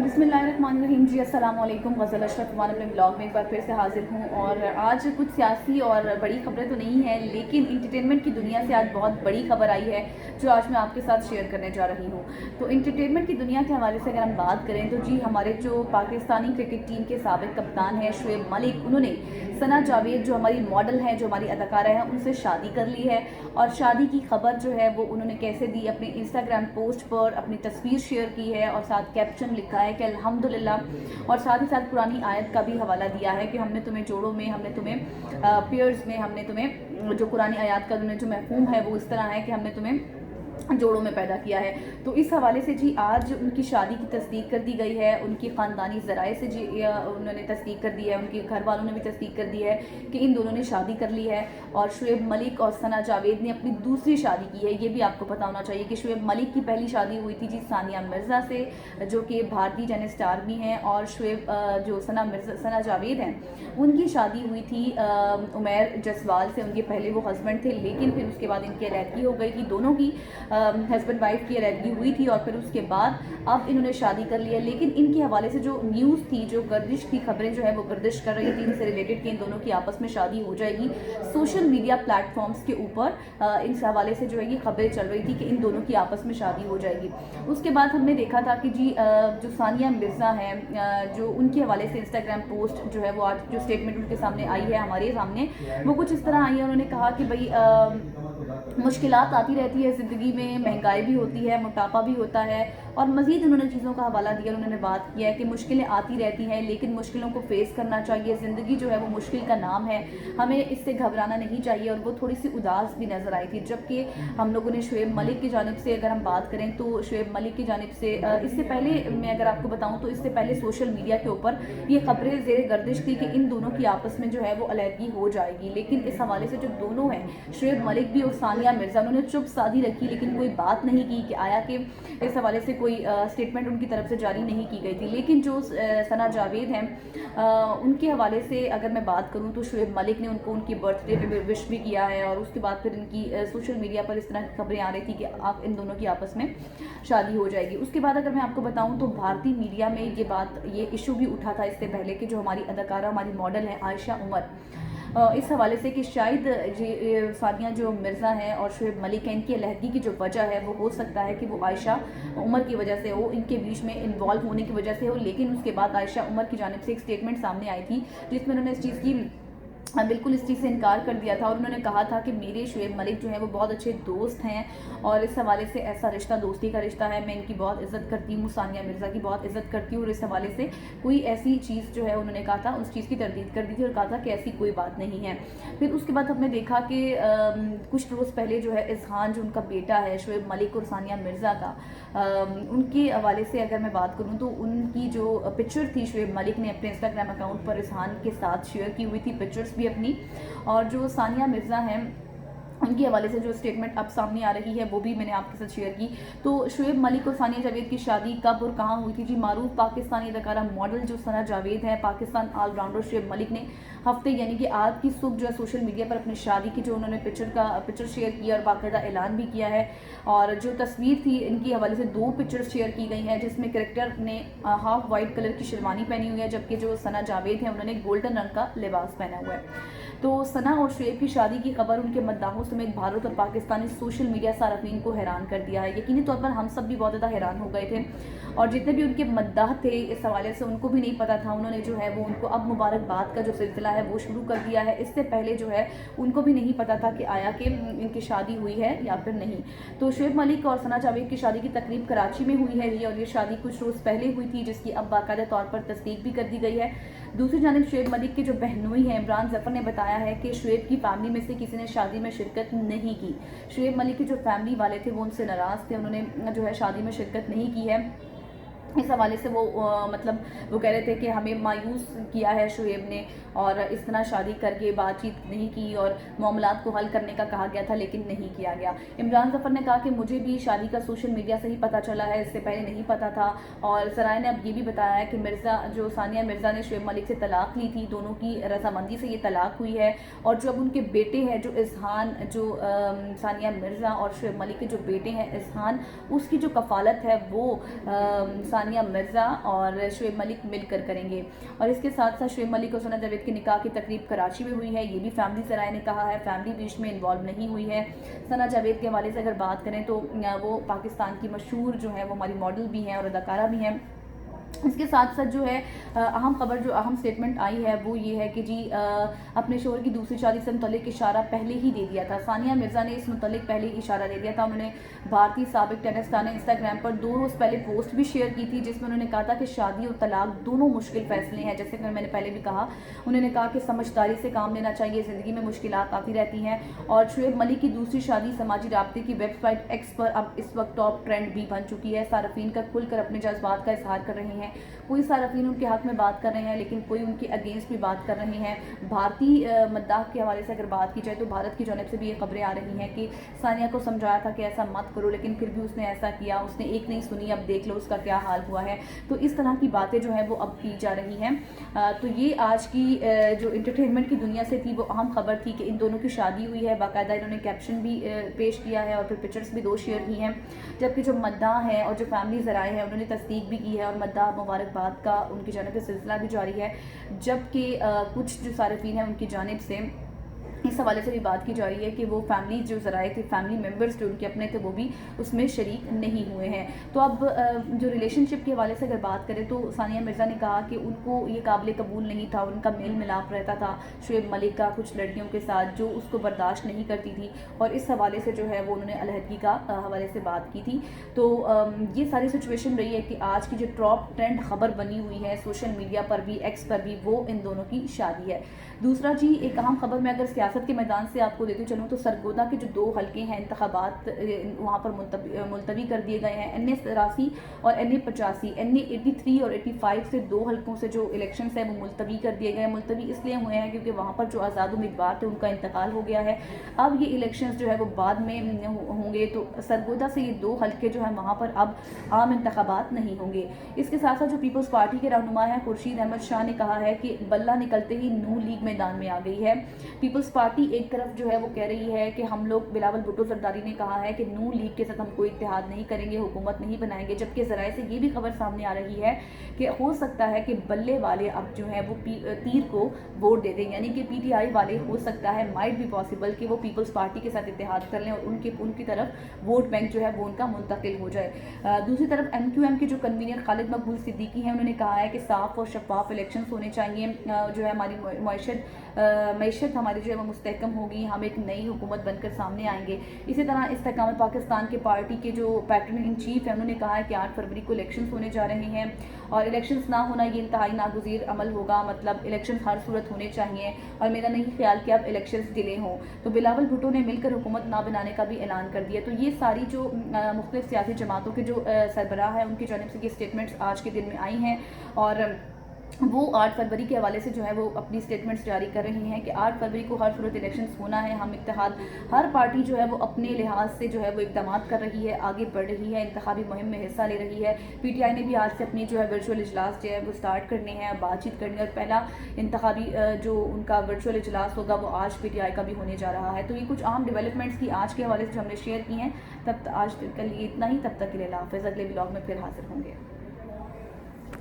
बिस्मिल्लाहिर्रहमानिर्रहीम जी, अस्सलाम वालेकुम। गज़ल अशरफ मान अपने ब्लॉग में एक बार फिर से हाजिर हूँ। और आज कुछ सियासी और बड़ी खबरें तो नहीं हैं, लेकिन इंटरटेनमेंट की दुनिया से आज बहुत बड़ी खबर आई है जो आज मैं आपके साथ शेयर करने जा रही हूँ। तो इंटरटेनमेंट की दुनिया के हवाले से अगर हम बात करें तो जी, हमारे जो पाकिस्तानी क्रिकेट टीम के साबिक कप्तान हैं शुएब मलिक, उन्होंने सना जावेद जो हमारी मॉडल हैं, जो हमारी अदाकारा हैं, उनसे शादी कर ली है। और शादी की खबर जो है वो उन्होंने कैसे दी, अपने इंस्टाग्राम पोस्ट पर अपनी तस्वीर शेयर की है और साथ कैप्शन लिखा है कि अल्हम्दुलिल्लाह, और साथ ही साथ पुरानी आयत का भी हवाला दिया है कि हमने तुम्हें जोड़ों में, हमने तुम्हें पेयर्स में, हमने तुम्हें, जो पुरानी आयत का जो मफहूम है वो इस तरह है कि हमने तुम्हें जोड़ों में पैदा किया है। तो इस हवाले से जी आज उनकी शादी की तस्दीक कर दी गई है। उनकी ख़ानदानी ज़राए से जी उन्होंने तस्दीक कर दी है, उनके घर वालों ने भी तस्दीक कर दी है कि इन दोनों ने शादी कर ली है। और शुएब मलिक और सना जावेद ने अपनी दूसरी शादी की है। ये भी आपको पता होना चाहिए कि शुएब मलिक की पहली शादी हुई थी जी सानिया मिर्ज़ा से, जो कि भारतीय टेनिस स्टार भी हैं। और जो सना जावेद हैं, उनकी शादी हुई थी उमैर जसवाल से। उनके पहले वो हस्बैंड थे, लेकिन फिर उसके बाद इनकी अलहदगी हो गई थी। दोनों की हस्बैंड वाइफ की अलहदगी हुई थी और फिर उसके बाद अब इन्होंने शादी कर लिया। लेकिन इनके हवाले से जो न्यूज़ थी, जो गर्दिश थी, खबरें जो है वो गर्दिश कर रही थी इनसे रिलेटेड कि इन दोनों की आपस में शादी हो जाएगी। सोशल मीडिया प्लेटफॉर्म्स के ऊपर इस हवाले से जो है ये खबरें चल रही थी कि इन दोनों की आपस में शादी हो जाएगी। उसके बाद हमने देखा था कि जी जो सानिया मिर्ज़ा हैं, जो उनके हवाले से इंस्टाग्राम पोस्ट जो है वो आज जो स्टेटमेंट उनके सामने आई है, हमारे सामने, वो कुछ इस तरह आई है। उन्होंने कहा कि भाई मुश्किलात आती रहती है ज़िंदगी में, महंगाई भी होती है, मोटापा भी होता है। और मज़ीद उन्होंने चीज़ों का हवाला दिया, उन्होंने बात किया है कि मुश्किलें आती रहती हैं, लेकिन मुश्किलों को फेस करना चाहिए। ज़िंदगी जो है वो मुश्किल का नाम है, हमें इससे घबराना नहीं चाहिए। और वो थोड़ी सी उदास भी नज़र आई थी। जबकि हम लोगों ने शुएब मलिक की जानिब से अगर हम बात करें तो शुएब मलिक की जानिब से इससे पहले मैं अगर आपको बताऊँ तो इससे पहले सोशल मीडिया के ऊपर ये खबरें ज़ेर गर्दिश थी कि इन दोनों की आपस में जो है वो अलहदगी हो जाएगी। लेकिन इस हवाले से जो दोनों हैं, शुएब मलिक भी और सानिया मिर्ज़ा, उन्होंने चुप साधी रखी, लेकिन कोई बात नहीं की कि आया कि इस हवाले से कोई स्टेटमेंट उनकी तरफ से जारी नहीं की गई थी। लेकिन जो सना जावेद हैं, उनके हवाले से अगर मैं बात करूं तो शुएब मलिक ने उनको उनकी बर्थडे पे विश भी किया है। और उसके बाद फिर इनकी सोशल मीडिया पर इस तरह की खबरें आ रही थी कि आप इन दोनों की आपस में शादी हो जाएगी। उसके बाद अगर मैं आपको बताऊं तो भारतीय मीडिया में ये इशू भी उठा था इससे पहले कि जो हमारी अदाकारा, हमारी मॉडल है आयशा उमर, इस हवाले से कि शायद सानिया जो मिर्ज़ा हैं और शुएब मलिक हैं, इनकी अलहदगी की जो वजह है वो हो सकता है कि वो आयशा उमर की वजह से हो, इनके बीच में इन्वॉल्व होने की वजह से हो। लेकिन उसके बाद आयशा उमर की जानिब से एक स्टेटमेंट सामने आई थी जिसमें उन्होंने इस चीज़ की बिल्कुल इस चीज़ से इनकार कर दिया था। और उन्होंने कहा था कि मेरे शुएब मलिक जो है वो बहुत अच्छे दोस्त हैं और इस हवाले से ऐसा रिश्ता दोस्ती का रिश्ता है, मैं इनकी बहुत इज़्ज़त करती हूँ, सानिया मिर्ज़ा की बहुत इज़्ज़त करती हूँ। और इस हवाले से कोई ऐसी चीज़ जो है उन्होंने कहा था, उस चीज़ की तरदीद कर दी थी और कहा था कि ऐसी कोई बात नहीं है। फिर उसके बाद हमने देखा कि कुछ रोज़ पहले जो है इज़हान, जो उनका बेटा है शुएब मलिक और सानिया मिर्ज़ा का, उनके हवाले से अगर मैं बात करूँ तो उनकी जो पिक्चर थी शुएब मलिक ने अपने इंस्टाग्राम अकाउंट पर इज़हान के साथ शेयर की हुई थी, पिक्चर्स भी अपनी। और जो सानिया मिर्ज़ा हैं, उनके हवाले से जो स्टेटमेंट अब सामने आ रही है वो भी मैंने आपके साथ शेयर की। तो शुएब मलिक और सानिया जावेद की शादी कब और कहाँ हुई थी जी? मारूफ पाकिस्तानी अदाकारा मॉडल जो सना जावेद है, पाकिस्तान ऑलराउंडर शुएब मलिक ने हफ्ते यानी कि आज की सुबह जो है सोशल मीडिया पर अपनी शादी की जो उन्होंने पिक्चर शेयर किया और बाकायदा ऐलान भी किया है। और जो तस्वीर थी, इनकी हवाले से 2 पिक्चर्स शेयर की गई हैं जिसमें क्रिकेटर ने हाफ वाइट कलर की शेरवानी पहनी हुई है, जबकि जो सना जावेद हैं उन्होंने गोल्डन रंग का लिबास पहना हुआ है। तो सना और शुएब की शादी की खबर उनके मद्दाहों समेत भारत और पाकिस्तानी सोशल मीडिया सार्फिन को हैरान कर दिया है। यकीनी तौर पर हम सब भी बहुत ज़्यादा हैरान हो गए थे और जितने भी उनके मद्दाह थे इस हवाले से, उनको भी नहीं पता था। उन्होंने जो है वो उनको अब मुबारकबाद का जो सिलसिला है वो शुरू कर दिया है। इससे पहले जो है उनको भी नहीं पता था कि आया कि इनकी शादी हुई है या फिर नहीं। तो शुएब मलिक और सना जावेद की शादी की तकरीब कराची में हुई है और ये शादी कुछ रोज़ पहले हुई थी, जिसकी अब बाकायदा तौर पर तस्दीक भी कर दी गई है। दूसरी जानिब शुएब मलिक के जो बहनोई हैं इमरान ज़फ़र ने बताया है कि शुएब की फैमिली में से किसी ने शादी में शिरकत नहीं की। शुएब मलिक के जो फैमिली वाले थे वो उनसे नाराज़ थे, उन्होंने जो है शादी में शिरकत नहीं की है। इस हवाले से वो मतलब वो कह रहे थे कि हमें मायूस किया है शुएब ने और इस तरह शादी करके बातचीत नहीं की और मामलात को हल करने का कहा गया था, लेकिन नहीं किया गया। इमरान ज़फ़र ने कहा कि मुझे भी शादी का सोशल मीडिया से ही पता चला है, इससे पहले नहीं पता था। और ज़राए ने अब ये भी बताया है कि सानिया मिर्ज़ा ने शुएब मलिक से तलाक़ ली थी, दोनों की रजामंदी से ये तलाक़ हुई है। और जो अब उनके बेटे हैं जो इज़हान, जो सानिया मिर्ज़ा और शुएब मलिक के जो बेटे हैं इज़हान, उसकी जो कफ़ालत है वो ثانیہ مرزا اور شعیب ملک مل کر کریں گے. اور اس کے ساتھ ساتھ شعیب ملک اور ثنا جاوید کے نکاح کی تقریب کراچی میں ہوئی ہے. یہ بھی فیملی ذرائع نے کہا ہے, فیملی بیچ میں انوالو نہیں ہوئی ہے. ثنا جاوید کے حوالے سے اگر بات کریں تو وہ پاکستان کی مشہور جو ہے وہ ہماری ماڈل بھی ہیں اور اداکارہ بھی ہیں. اس کے ساتھ ساتھ جو ہے اہم خبر, جو اہم سٹیٹمنٹ آئی ہے وہ یہ ہے کہ جی اپنے شوہر کی دوسری شادی سے متعلق اشارہ پہلے ہی دے دیا تھا. ثانیہ مرزا نے اس متعلق پہلے ہی اشارہ دے دیا تھا. انہوں نے بھارتی سابق ٹینس اسٹار نے انسٹاگرام پر 2 روز پہلے پوسٹ بھی شیئر کی تھی جس میں انہوں نے کہا تھا کہ شادی اور طلاق دونوں مشکل فیصلے ہیں. جیسے کہ میں نے پہلے بھی کہا, انہوں نے کہا کہ سمجھداری سے کام لینا چاہیے, زندگی میں مشکلات آتی رہتی ہیں. اور شعیب ملک کی دوسری شادی سماجی رابطے کی ویب سائٹ ایکس پر اب اس وقت ٹاپ ٹرینڈ بھی بن چکی ہے. صارفین کا کھل کر اپنے جذبات کا اظہار کر رہے ہیں. کوئی صارفین ان کے حق میں بات کر رہے ہیں لیکن کوئی ان کے اگینسٹ بھی بات کر رہے ہیں. بھارتی مداح کے حوالے سے اگر بات کی جائے تو بھارت کی جانب سے بھی یہ خبریں آ رہی ہیں کہ ثانیہ کو سمجھایا تھا کہ ایسا مت کرو لیکن پھر بھی اس نے ایسا کیا, اس نے ایک نہیں سنی, اب دیکھ لو اس کا کیا حال ہوا ہے. تو اس طرح کی باتیں جو ہیں وہ اب کی جا رہی ہیں. تو یہ آج کی جو انٹرٹینمنٹ کی دنیا سے تھی وہ اہم خبر تھی کہ ان دونوں کی شادی ہوئی ہے. باقاعدہ انہوں نے کیپشن بھی پیش کیا ہے اور پھر پکچرز بھی 2 شیئر کی ہیں. جبکہ جو مداح ہیں اور جو فیملی ذرائع ہیں انہوں نے تصدیق بھی کی ہے اور مداح مبارکباد کا ان کی جانب سے سلسلہ بھی جاری ہے. جبکہ کچھ جو صارفین ہیں ان کی جانب سے اس حوالے سے بھی بات کی جا رہی ہے کہ وہ فیملی جو ذرائع تھے, فیملی ممبرز جو ان کے اپنے تھے وہ بھی اس میں شریک نہیں ہوئے ہیں. تو اب جو ریلیشن شپ کے حوالے سے اگر بات کریں تو ثانیہ مرزا نے کہا کہ ان کو یہ قابل قبول نہیں تھا, ان کا میل ملاپ رہتا تھا شعیب ملک کا کچھ لڑکیوں کے ساتھ جو اس کو برداشت نہیں کرتی تھی, اور اس حوالے سے جو ہے وہ انہوں نے علیحدگی کا حوالے سے بات کی تھی. تو یہ ساری سچویشن رہی ہے کہ آج کی جو ٹاپ ٹرینڈ خبر بنی ہوئی ہے سوشل میڈیا پر بھی, ایکس پر بھی, وہ ان دونوں کی شادی ہے. دوسرا جی ایک اہم خبر میں اگر سیاست کے میدان سے آپ کو دیتی چلوں تو سرگودا کے جو 2 حلقے ہیں انتخابات وہاں پر ملتوی کر دیے گئے ہیں. NA 83 اور NA 85, NA 83 اور 85 سے 2 حلقوں سے جو الیکشنز ہیں وہ ملتوی کر دیے گئے ہیں. ملتوی اس لیے ہوئے ہیں کیونکہ وہاں پر جو آزاد امیدوار تھے ان کا انتقال ہو گیا ہے. اب یہ الیکشنز جو ہے وہ بعد میں ہوں گے, تو سرگودا سے یہ 2 حلقے جو ہیں وہاں پر اب عام انتخابات نہیں ہوں گے. اس کے ساتھ ساتھ جو پیپلز پارٹی کے رہنما ہیں خورشید احمد شاہ نے کہا ہے کہ بلہ نکلتے ہی نون لیگ میدان میں آ گئی ہے. پیپلز پارٹی ایک طرف جو ہے وہ کہہ رہی ہے کہ ہم لوگ, بلاول بھٹو زرداری نے کہا ہے کہ نون لیگ کے ساتھ ہم کوئی اتحاد نہیں کریں گے, حکومت نہیں بنائیں گے. جبکہ ذرائع سے یہ بھی خبر سامنے آ رہی ہے کہ ہو سکتا ہے کہ بلے والے اب جو ہیں وہ تیر کو ووٹ دے دیں, یعنی کہ PTI والے ہو سکتا ہے, مائٹ بھی پاسبل کہ وہ پیپلز پارٹی کے ساتھ اتحاد کر لیں اور ان کی طرف ووٹ بینک جو ہے وہ ان کا منتقل ہو جائے. دوسری طرف MQM کے جو کنوینر خالد مقبول صدیقی ہیں انہوں نے کہا ہے کہ صاف اور شفاف الیکشنز ہونے چاہیے, جو ہے ہماری معیشت ہماری جو ہے وہ مستحکم ہوگی, ہم ایک نئی حکومت بن کر سامنے آئیں گے. اسی طرح استحکام پاکستان کے پارٹی کے جو پیٹرن ان چیف ہیں انہوں نے کہا ہے کہ 8 فروری کو الیکشنز ہونے جا رہے ہیں اور الیکشنز نہ ہونا یہ انتہائی ناگزیر عمل ہوگا. مطلب الیکشنز ہر صورت ہونے چاہیے اور میرا نہیں خیال کہ اب الیکشنز ڈیلے ہوں. تو بلاول بھٹو نے مل کر حکومت نہ بنانے کا بھی اعلان کر دیا. تو یہ ساری جو مختلف سیاسی جماعتوں کے جو سربراہ ہیں ان کی جانب سے یہ اسٹیٹمنٹس آج کے دن میں آئی ہیں اور وہ 8 فروری کے حوالے سے جو ہے وہ اپنی اسٹیٹمنٹس جاری کر رہی ہیں کہ 8 فروری کو ہر صورت الیکشنز ہونا ہے. ہم اتحاد, ہر پارٹی جو ہے وہ اپنے لحاظ سے جو ہے وہ اقدامات کر رہی ہے, آگے بڑھ رہی ہے, انتخابی مہم میں حصہ لے رہی ہے. PTI نے بھی آج سے اپنی جو ہے ورچوئل اجلاس جو ہے وہ سٹارٹ کرنے ہیں, بات چیت کرنی ہے, اور پہلا انتخابی جو ان کا ورچوئل اجلاس ہوگا وہ آج PTI کا بھی ہونے جا رہا ہے. تو یہ کچھ عام ڈیولپمنٹس کی آج کے حوالے سے جو ہم نے شیئر کی ہیں. آج کے لیے اتنا ہی, تب تک کے لیے اللہ حافظ. اگلے ولاگ میں پھر حاضر ہوں گے.